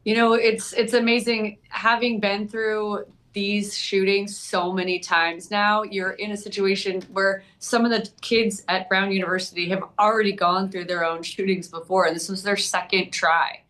It's amazing having been through these shootings so many times now. You're in a situation where some of the kids at Brown University have already gone through their own shootings before, and this was their second try.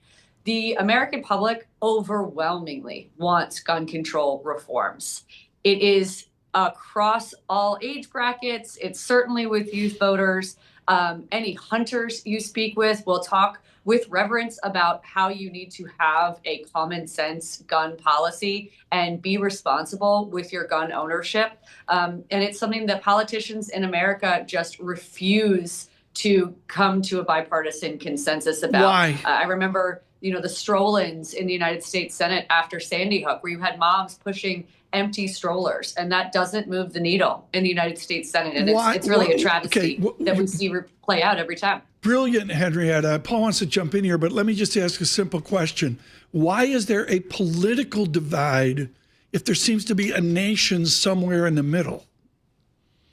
The American public overwhelmingly wants gun control reforms. It is across all age brackets. It's certainly with youth voters. Any hunters you speak with will talk with reverence about how you need to have a common sense gun policy and be responsible with your gun ownership. And it's something that politicians in America just refuse to come to a bipartisan consensus about. Why? I remember, the stroll-ins in the United States Senate after Sandy Hook, where you had moms pushing empty strollers, and that doesn't move the needle in the United States Senate. And it's really a travesty that we see play out every time. Brilliant, Henrietta. Paul wants to jump in here, but let me just ask a simple question. Why is there a political divide if there seems to be a nation somewhere in the middle?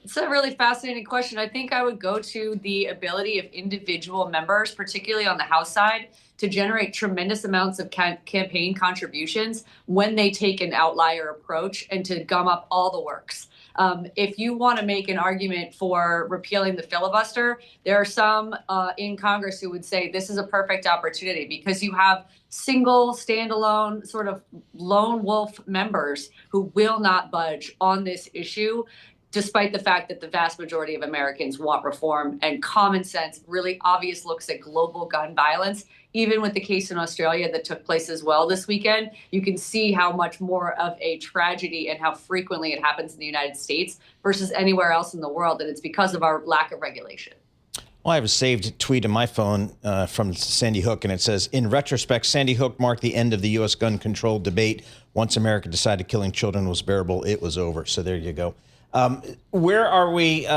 It's a really fascinating question. I think I would go to the ability of individual members, particularly on the House side, to generate tremendous amounts of campaign contributions when they take an outlier approach and to gum up all the works. If you want to make an argument for repealing the filibuster, there are some in Congress who would say this is a perfect opportunity because you have single, standalone, sort of lone wolf members who will not budge on this issue, despite the fact that the vast majority of Americans want reform and common sense, really obvious looks at global gun violence. Even with the case in Australia that took place as well this weekend, you can see how much more of a tragedy and how frequently it happens in the United States versus anywhere else in the world. And it's because of our lack of regulation. Well, I have a saved tweet on my phone from Sandy Hook, and it says, in retrospect, Sandy Hook marked the end of the U.S. gun control debate. Once America decided killing children was bearable, it was over. So there you go. Where are we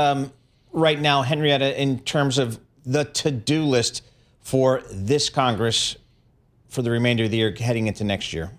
right now, Henrietta, in terms of the to-do list for this Congress for the remainder of the year heading into next year?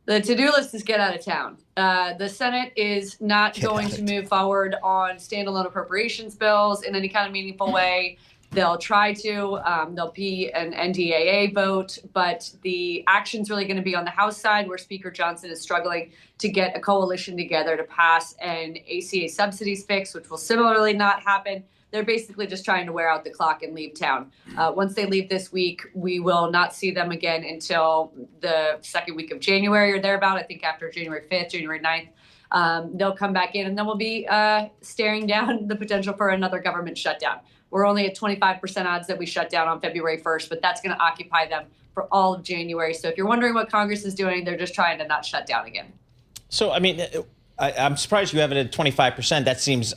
The to-do list is get out of town. The Senate is not going to move forward on standalone appropriations bills in any kind of meaningful way. They'll try to. There'll be an NDAA vote, but the action's really going to be on the House side, where Speaker Johnson is struggling to get a coalition together to pass an ACA subsidies fix, which will similarly not happen. They're basically just trying to wear out the clock and leave town. Once they leave this week, we will not see them again until the second week of January or thereabout. I think after January 5th, January 9th, they'll come back in, and then we'll be staring down the potential for another government shutdown. We're only at 25% odds that we shut down on February 1st, but that's going to occupy them for all of January. So if you're wondering what Congress is doing, they're just trying to not shut down again. So, I mean, I'm surprised you have it at 25%. That seems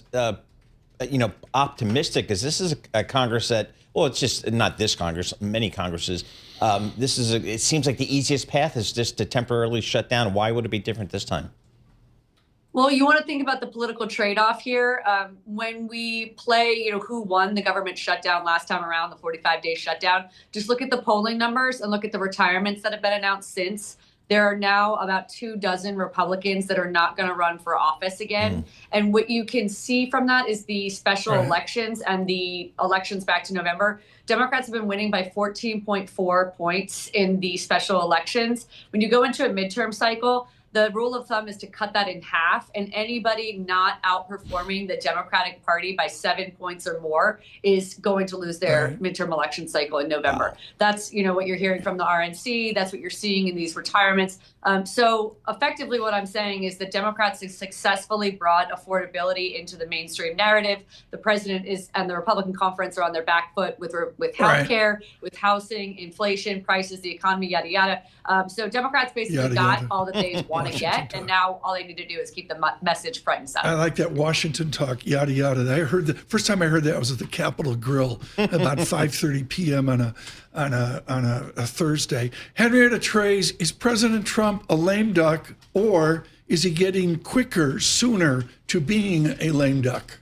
optimistic, because this is a Congress that, well, it's just not this Congress, many Congresses. It seems like the easiest path is just to temporarily shut down. Why would it be different this time? Well, you want to think about the political trade-off here. When we play, who won the government shutdown last time around, the 45-day shutdown, just look at the polling numbers and look at the retirements that have been announced since. There are now about 24 Republicans that are not going to run for office again. And what you can see from that is the special elections and the elections back to November. Democrats have been winning by 14.4 points in the special elections. When you go into a midterm cycle, the rule of thumb is to cut that in half, and anybody not outperforming the Democratic Party by 7 points or more is going to lose their midterm election cycle in November. Wow. That's, what you're hearing from the RNC. That's what you're seeing in these retirements. So effectively what I'm saying is that Democrats have successfully brought affordability into the mainstream narrative. The president and the Republican conference are on their back foot with health care, with housing, inflation, prices, the economy, yada, yada. So Democrats basically got all that they want to get, and now all they need to do is keep the message front and center. I like that Washington talk, yada, yada. I heard the first time I heard that was at the Capitol Grill about 5:30 p.m. on a Thursday. Henrietta Treyz, is President Trump a lame duck, or is he getting quicker, sooner to being a lame duck?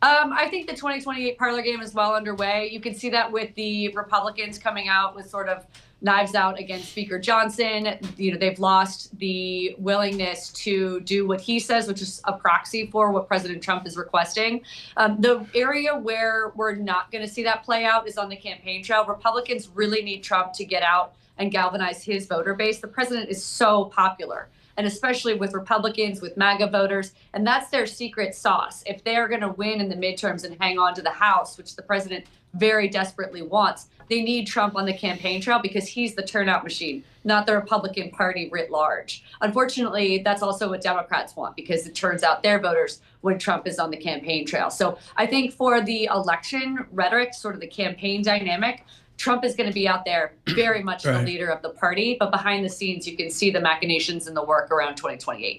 I think the 2028 parlor game is well underway. You can see that with the Republicans coming out with sort of knives out against Speaker Johnson. They've lost the willingness to do what he says, which is a proxy for what President Trump is requesting. The area where we're not going to see that play out is on the campaign trail. Republicans really need Trump to get out and galvanize his voter base. The president is so popular, and especially with Republicans, with MAGA voters, and that's their secret sauce. If they are going to win in the midterms and hang on to the House, which the president very desperately wants, they need Trump on the campaign trail because he's the turnout machine, not the Republican Party writ large. Unfortunately, that's also what Democrats want because it turns out their voters when Trump is on the campaign trail. So I think for the election rhetoric, sort of the campaign dynamic, Trump is going to be out there very much the leader of the party, but behind the scenes, you can see the machinations and the work around 2028.